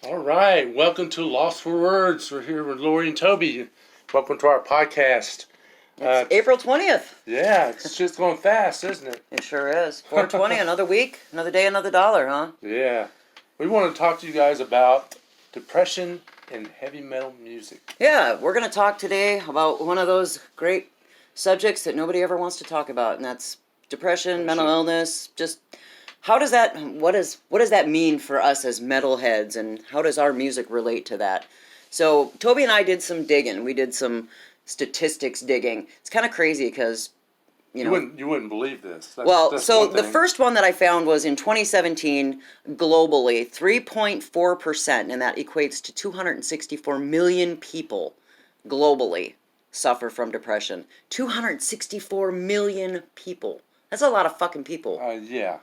All right, welcome to Lost for Words. We're here with Lori and Toby. Welcome to our podcast. It's April 20th. Yeah, it's just going fast, isn't it? It sure is. 420, another week, another day, another dollar, huh? Yeah. We want to talk to you guys about depression and heavy metal music. Yeah, we're going to talk today about one of those great subjects that nobody ever wants to talk about, and that's depression, mental illness. Just how does that, what does that mean for us as metalheads, and how does our music relate to that? So Toby and I did some digging. We did some statistics digging. It's kind of crazy because, you wouldn't believe this. That's the first one that I found was in 2017, globally, 3.4%, and that equates to 264 million people globally suffer from depression. 264 million people. That's a lot of fucking people. Yeah.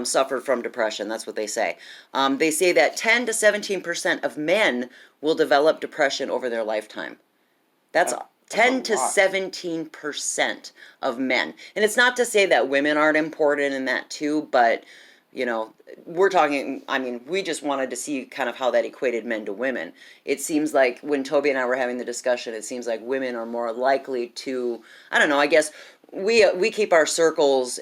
Suffer from depression. That's what they say. They say that 10 to 17% of men will develop depression over their lifetime. That's 10 to 17% of men. And it's not to say that women aren't important in that too, but, we're talking, we just wanted to see kind of how that equated men to women. It seems like when Toby and I were having the discussion, it seems like women are more likely to, I don't know, I guess we keep our circles,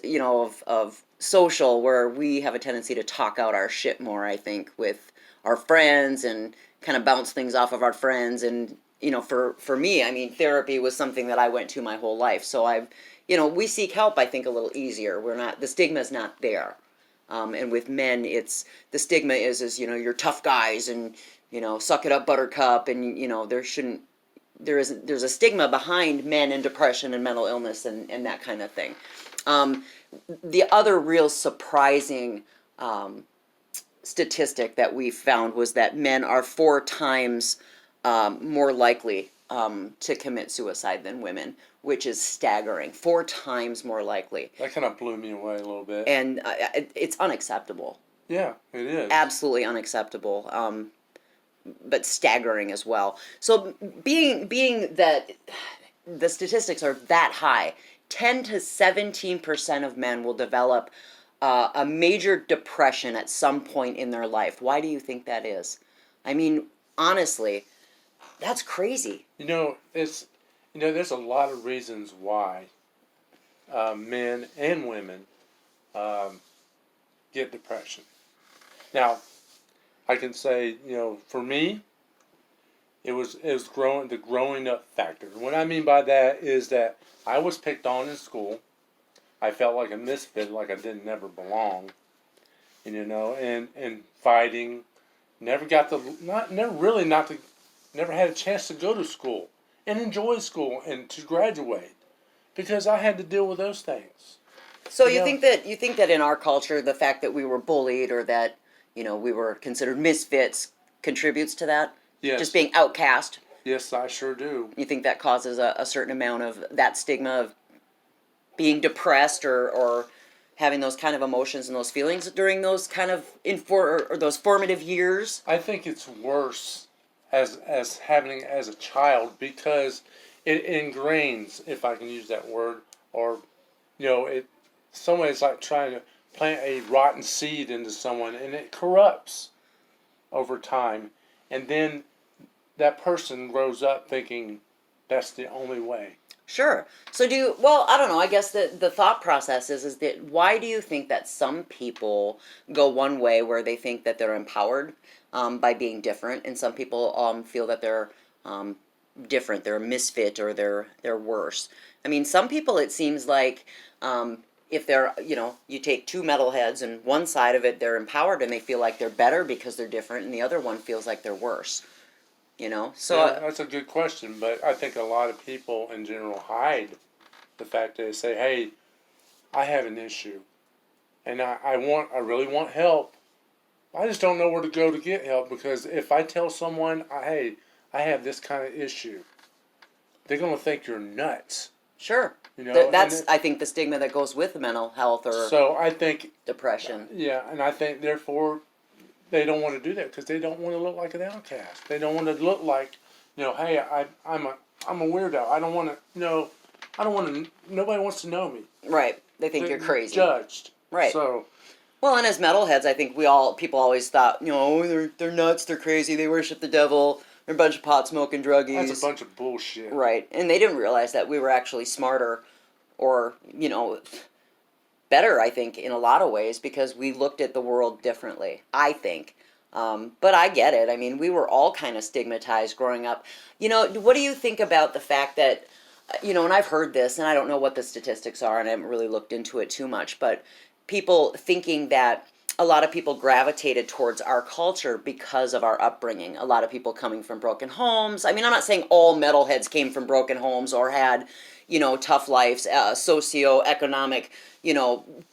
of social where we have a tendency to talk out our shit more, I think, with our friends and kind of bounce things off of our friends. And for me, therapy was something that I went to my whole life. So we seek help, I think, a little easier. The stigma's not there. And with men, the stigma is you're tough guys and, suck it up, buttercup. And, there's a stigma behind men and depression and mental illness and that kind of thing. The other real surprising statistic that we found was that men are 4 times more likely to commit suicide than women, which is staggering. 4 times more likely. That kind of blew me away a little bit. And it's unacceptable. Yeah, it is. Absolutely unacceptable. But staggering as well. So being that the statistics are that high, 10 to 17% of men will develop a major depression at some point in their life. Why do you think that is? Honestly, that's crazy. There's a lot of reasons why men and women get depression. Now, I can say, for me, it was the growing up factor. What I mean by that is that I was picked on in school. I felt like a misfit, like I didn't never belong, and fighting. Never had a chance to go to school and enjoy school and to graduate because I had to deal with those things. So you think that in our culture, the fact that we were bullied or that we were considered misfits contributes to that? Yes. Just being outcast? Yes, I sure do. You think that causes a certain amount of that stigma of being depressed or having those kind of emotions and those feelings during those kind of or those formative years? I think it's worse as happening as a child because it ingrains, if I can use that word, or some way it's like trying to plant a rotten seed into someone and it corrupts over time, and then that person grows up thinking that's the only way. Sure. So I don't know, I guess the thought process is that why do you think that some people go one way where they think that they're empowered by being different, and some people feel that they're different, they're a misfit, or they're worse? Some people, it seems like if they're, you take 2 metalheads and one side of it, they're empowered and they feel like they're better because they're different, and the other one feels like they're worse. So yeah, that's a good question, but I think a lot of people in general hide the fact that they say, "Hey, I have an issue, and I really want help. I just don't know where to go to get help because if I tell someone, hey, I have this kind of issue, they're gonna think you're nuts." Sure. That's I think the stigma that goes with mental health so I think depression. Yeah, and I think therefore they don't want to do that because they don't want to look like an outcast. They don't want to look like, hey, I'm a weirdo. I don't want to, nobody wants to know me. Right. They think you're crazy. Judged. Right. So. Well, and as metalheads, I think people always thought, oh, they're nuts, they're crazy, they worship the devil, they're a bunch of pot smoking druggies. That's a bunch of bullshit. Right, and they didn't realize that we were actually smarter, or better, I think, in a lot of ways, because we looked at the world differently, I think. But I get it. I mean, we were all kind of stigmatized growing up. What do you think about the fact that, and I've heard this, and I don't know what the statistics are, and I haven't really looked into it too much, but people thinking that a lot of people gravitated towards our culture because of our upbringing. A lot of people coming from broken homes. I mean, I'm not saying all metalheads came from broken homes or had, tough lives, socioeconomic,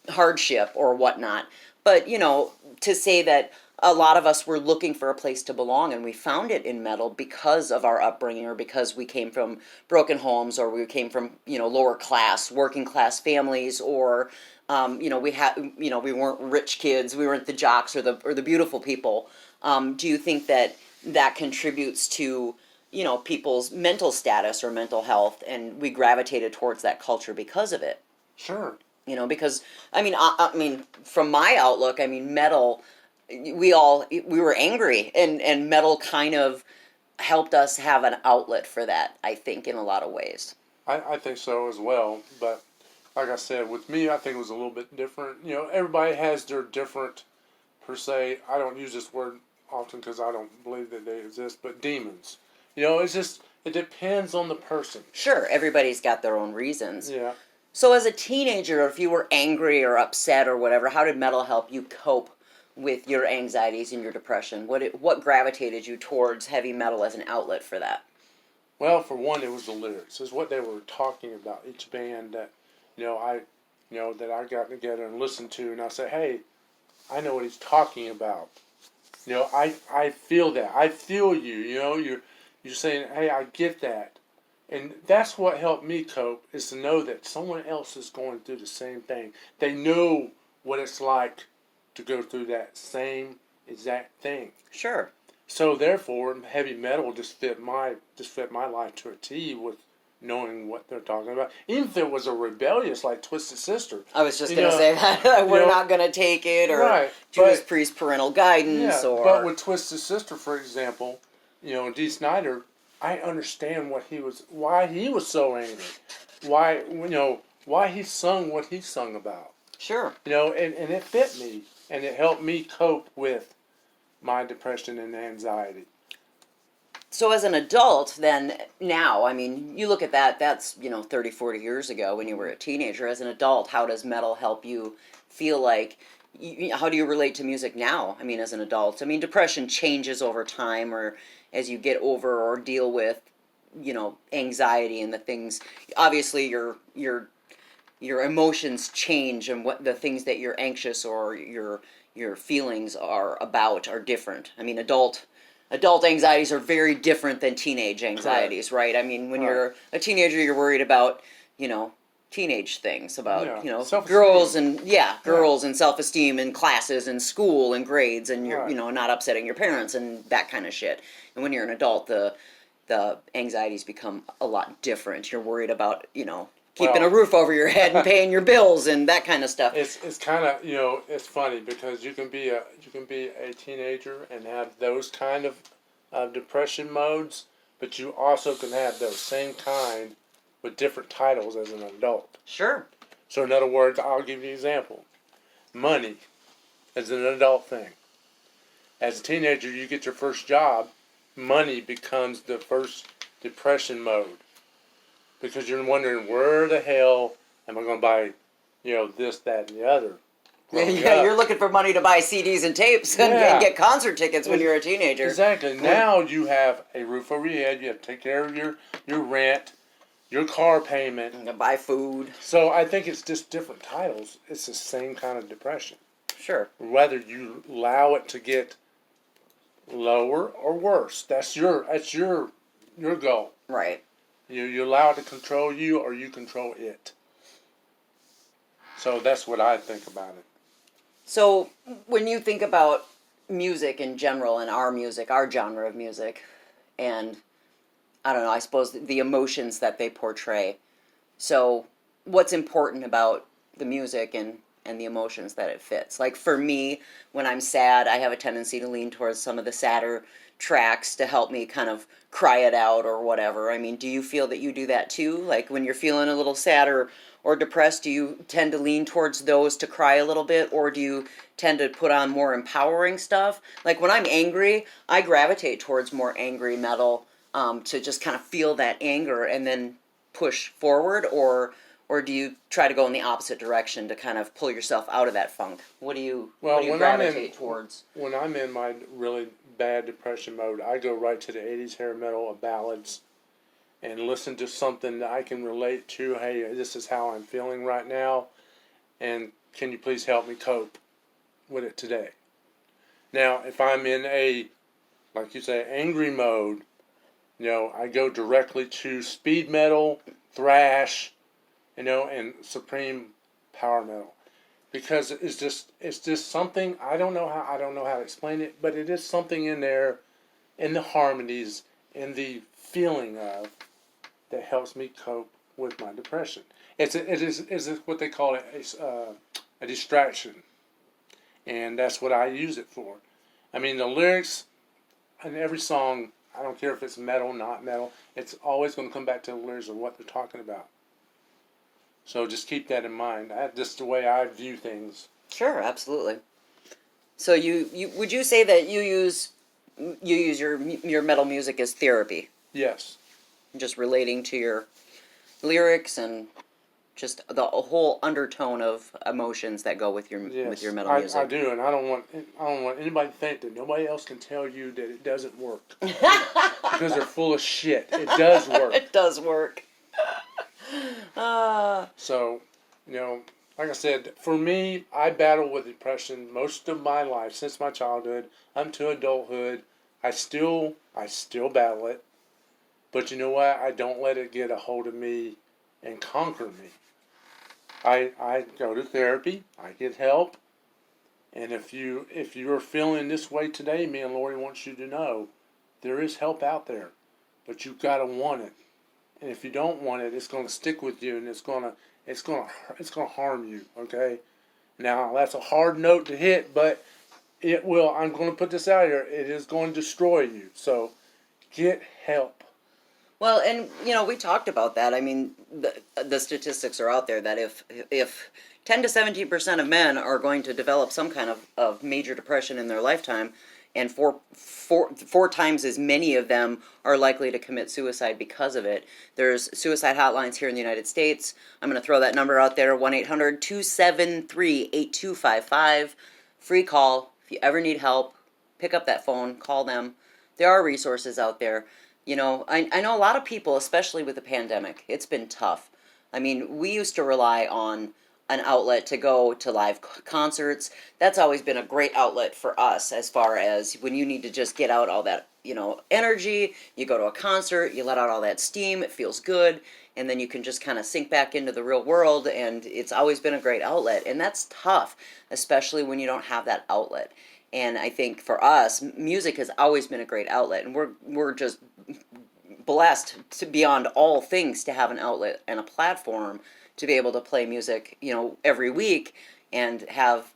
hardship or whatnot. But, to say that a lot of us were looking for a place to belong, and we found it in metal because of our upbringing, or because we came from broken homes, or we came from lower class, working class families, or we weren't rich kids, we weren't the jocks or the beautiful people. Do you think that contributes to people's mental status or mental health, and we gravitated towards that culture because of it? Sure. Because I mean, from my outlook, I mean, metal. We were angry, and metal kind of helped us have an outlet for that, I think, in a lot of ways. I think so as well, but like I said, with me, I think it was a little bit different. Everybody has their different, per se, I don't use this word often because I don't believe that they exist, but demons. It's just, it depends on the person. Sure, everybody's got their own reasons. Yeah. So as a teenager, if you were angry or upset or whatever, how did metal help you cope with your anxieties and your depression? What gravitated you towards heavy metal as an outlet for that? Well, for one, it was the lyrics. It's what they were talking about. Each band that, that I got together and listened to, and I said, hey, I know what he's talking about. I feel that. I feel you. You're saying, hey, I get that. And that's what helped me cope, is to know that someone else is going through the same thing. They know what it's like to go through that same exact thing. Sure. So therefore, heavy metal just fit my life to a T, with knowing what they're talking about. Even if it was a rebellious, like Twisted Sister. I was just going to say that. We're not going to take it, or right, Judas Priest parental guidance. Yeah, or but with Twisted Sister, for example, Dee Snider, I understand why he was so angry. Why he sung what he sung about. Sure. And it fit me, and it helped me cope with my depression and anxiety. So as an adult, then, now, I mean, you look at that's 30, 40 years ago when you were a teenager. As an adult, how does metal help you feel like, how do you relate to music now? I mean, as an adult, I mean, depression changes over time, or as you get over or deal with, anxiety and the things. Obviously, your emotions change, and what the things that you're anxious or your feelings are about are different. I mean, adult anxieties are very different than teenage anxieties. Correct. Right? I mean, when you're a teenager, you're worried about, teenage things, about, girls and girls and self-esteem and classes and school and grades, and you're, not upsetting your parents and that kind of shit. And when you're an adult, the anxieties become a lot different. You're worried about, keeping a roof over your head and paying your bills and that kind of stuff. It's kind of, it's funny, because you can be a teenager and have those kind of depression modes, but you also can have those same kind with different titles as an adult. Sure. So in other words, I'll give you an example. Money is an adult thing. As a teenager, you get your first job, money becomes the first depression mode. Because you're wondering, where the hell am I going to buy, this, that, and the other? Yeah, you're looking for money to buy CDs and tapes and get concert tickets when you're a teenager. Exactly. Now you have a roof over your head. You have to take care of your rent, your car payment. And to buy food. So I think it's just different titles. It's the same kind of depression. Sure. Whether you allow it to get lower or worse, that's your goal. Right. You allow it to control you, or you control it. So that's what I think about it. So when you think about music in general, and our music, our genre of music, and I don't know, I suppose the emotions that they portray. So what's important about the music, and and the emotions that it fits. Like for me, when I'm sad, I have a tendency to lean towards some of the sadder tracks to help me kind of cry it out or whatever. I mean, do you feel that you do that too? Like when you're feeling a little sad or depressed, do you tend to lean towards those to cry a little bit, or do you tend to put on more empowering stuff? Like when I'm angry, I gravitate towards more angry metal, to just kind of feel that anger and then push forward, or do you try to go in the opposite direction to kind of pull yourself out of that funk? What do you gravitate towards? When I'm in my really bad depression mode, I go right to the 80s hair metal of ballads and listen to something that I can relate to. Hey, this is how I'm feeling right now, and can you please help me cope with it today? Now, if I'm in a, like you say, angry mode, I go directly to speed metal, thrash, and supreme power metal, because it's just something. I don't know how to explain it, but it is something in there, in the harmonies, in the feeling of, that helps me cope with my depression. It is what they call a distraction, and that's what I use it for. I mean, the lyrics in every song, I don't care if it's metal, not metal, it's always going to come back to the lyrics of what they're talking about. So just keep that in mind. That's just the way I view things. Sure, absolutely. So you would you say that you use your metal music as therapy? Yes. Just relating to your lyrics and just the whole undertone of emotions that go with your metal music. I do, and I don't want anybody to think that nobody else can tell you that it doesn't work. Because they're full of shit. It does work. It does work. So, like I said, for me, I battle with depression most of my life, since my childhood. I'm to adulthood. I still battle it. But you know what? I don't let it get a hold of me and conquer me. I go to therapy. I get help. And if you are feeling this way today, me and Lori want you to know there is help out there, but you've got to want it. And if you don't want it, it's going to stick with you, and it's going to harm you. Okay. Now that's a hard note to hit, but it will. I'm going to put this out here. It is going to destroy you. So get help. Well, and we talked about that. I mean, the statistics are out there that if 10 to 17% of men are going to develop some kind of major depression in their lifetime, and four times as many of them are likely to commit suicide because of it. There's suicide hotlines here in the United States. I'm going to throw that number out there, 1-800-273-8255. Free call. If you ever need help, pick up that phone, call them. There are resources out there. I know a lot of people, especially with the pandemic, it's been tough. I mean, we used to rely on an outlet to go to live concerts. That's always been a great outlet for us, as far as when you need to just get out all that, energy. You go to a concert, you let out all that steam, it feels good, and then you can just kind of sink back into the real world, and it's always been a great outlet. And that's tough, especially when you don't have that outlet. And I think for us, music has always been a great outlet, and we're just blessed to beyond all things to have an outlet and a platform to be able to play music, every week, and have,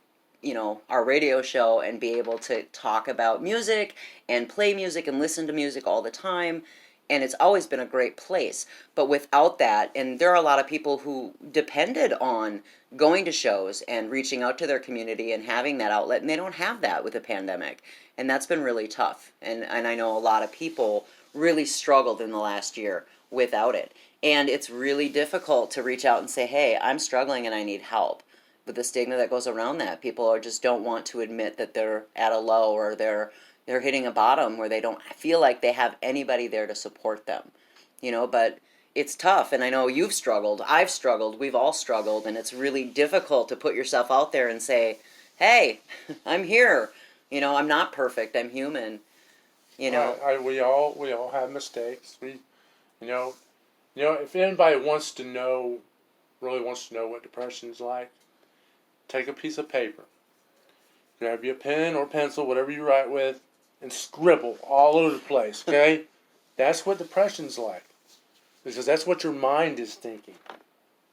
our radio show, and be able to talk about music and play music and listen to music all the time. And it's always been a great place. But without that, and there are a lot of people who depended on going to shows and reaching out to their community and having that outlet, and they don't have that with the pandemic. And that's been really tough. And I know a lot of people really struggled in the last year without it. And it's really difficult to reach out and say, hey, I'm struggling and I need help. With the stigma that goes around that, people just don't want to admit that they're at a low, or they're hitting a bottom where they don't feel like they have anybody there to support them. But it's tough, and I know you've struggled, I've struggled, we've all struggled, and it's really difficult to put yourself out there and say, hey, I'm here. I'm not perfect, I'm human. We all have mistakes. If anybody really wants to know what depression is like, take a piece of paper, grab you a pen or pencil, whatever you write with, and scribble all over the place, okay? That's what depression's like. Because that's what your mind is thinking.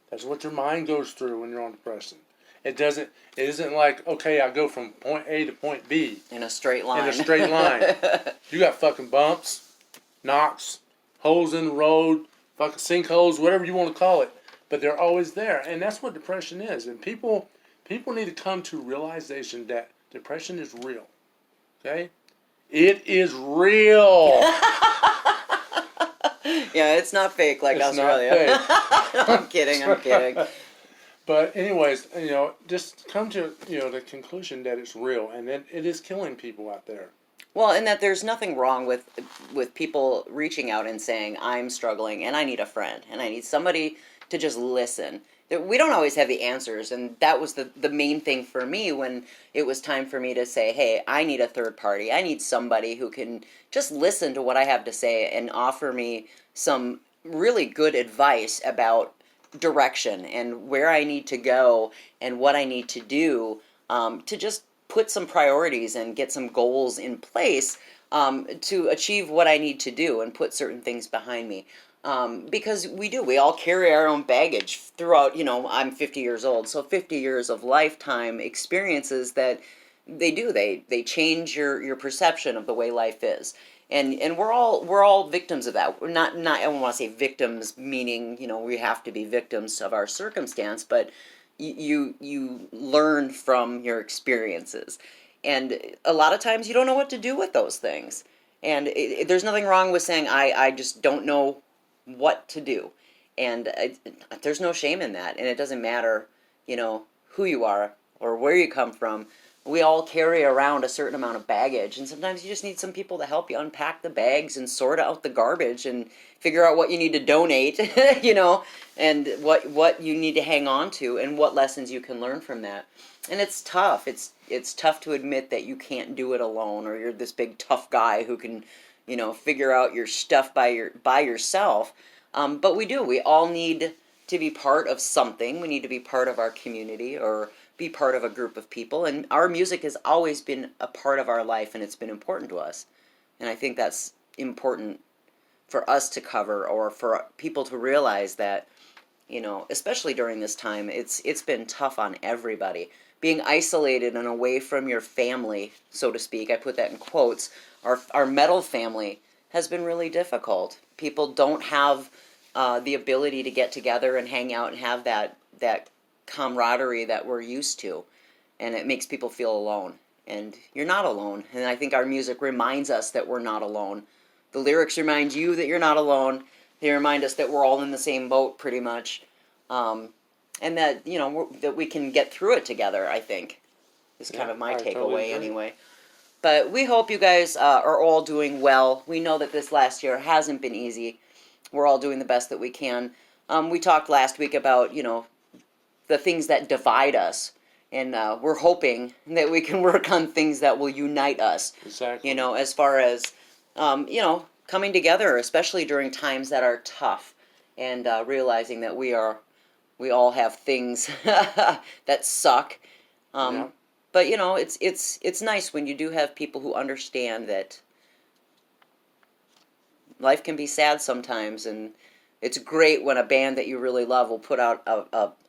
That's what your mind goes through when you're on depression. It doesn't. It isn't like, okay, I go from point A to point B in a straight line. in a straight line. You got fucking bumps, knocks, holes in the road, fucking sinkholes, whatever you want to call it. But they're always there, and that's what depression is. And people need to come to realization that depression is real. Okay, it is real. Yeah, it's not fake like It's Australia. not fake. I'm kidding. But anyways, just come to the conclusion that it's real, and that it is killing people out there. Well, and that there's nothing wrong with people reaching out and saying, I'm struggling and I need a friend and I need somebody to just listen. We don't always have the answers, and that was the main thing for me when it was time for me to say, hey, I need a third party. I need somebody who can just listen to what I have to say and offer me some really good advice about direction and where I need to go and what I need to do to just put some priorities and get some goals in place to achieve what I need to do and put certain things behind me. Because we all carry our own baggage throughout, I'm 50 years old, so 50 years of lifetime experiences that they change your perception of the way life is. And we're all victims of that. We're not I don't want to say victims meaning, we have to be victims of our circumstance, but you learn from your experiences. And a lot of times you don't know what to do with those things. And there's nothing wrong with saying, I just don't know what to do. And there's no shame in that. And it doesn't matter, who you are or where you come from. We all carry around a certain amount of baggage. And sometimes you just need some people to help you unpack the bags and sort out the garbage and figure out what you need to donate, and what you need to hang on to and what lessons you can learn from that. And it's tough. It's tough to admit that you can't do it alone, or you're this big tough guy who can figure out your stuff by yourself. But we do. We all need to be part of something. We need to be part of our community or be part of a group of people. And our music has always been a part of our life, and it's been important to us. And I think that's important for us to cover, or for people to realize that, especially during this time, it's been tough on everybody. Being isolated and away from your family, so to speak, I put that in quotes, our metal family has been really difficult. People don't have the ability to get together and hang out and have that camaraderie that we're used to. And it makes people feel alone. And you're not alone. And I think our music reminds us that we're not alone. The lyrics remind you that you're not alone. They remind us that we're all in the same boat, pretty much. And that, that we can get through it together, I think, is kind of my takeaway totally anyway. But we hope you guys are all doing well. We know that this last year hasn't been easy. We're all doing the best that we can. We talked last week about, the things that divide us. And we're hoping that we can work on things that will unite us. Exactly. As far as, coming together, especially during times that are tough. And realizing that we all have things that suck. Yeah. But it's nice when you do have people who understand that life can be sad sometimes, and it's great when a band that you really love will put out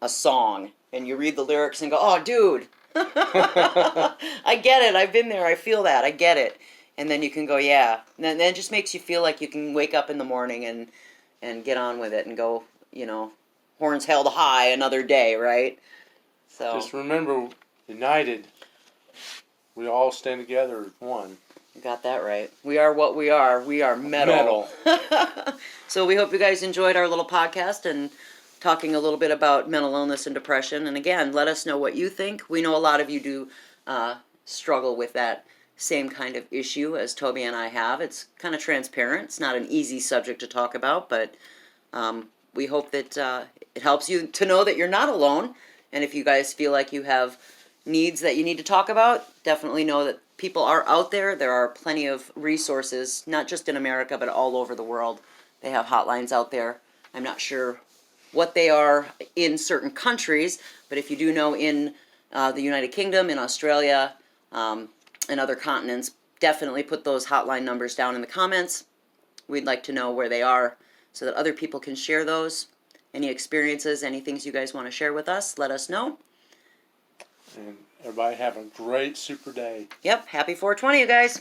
a song and you read the lyrics and go, "Oh, dude, I get it. I've been there. I feel that. I get it." And then you can go, "Yeah." And then it just makes you feel like you can wake up in the morning and get on with it and go, horns held high another day, right? So just remember, united, we all stand together as one. You got that right. We are what we are. We are metal. So we hope you guys enjoyed our little podcast and talking a little bit about mental illness and depression. And again, let us know what you think. We know a lot of you do struggle with that same kind of issue as Toby and I have. It's kind of transparent. It's not an easy subject to talk about, but we hope that it helps you to know that you're not alone. And if you guys feel like you have needs that you need to talk about, definitely know that people are out there. There are plenty of resources, not just in America, but all over the world. They have hotlines out there. I'm not sure what they are in certain countries, but if you do know in the United Kingdom, in Australia, and other continents, definitely put those hotline numbers down in the comments. We'd like to know where they are so that other people can share those. Any experiences, any things you guys want to share with us, let us know. And everybody have a great super day. Yep. Happy 420, you guys.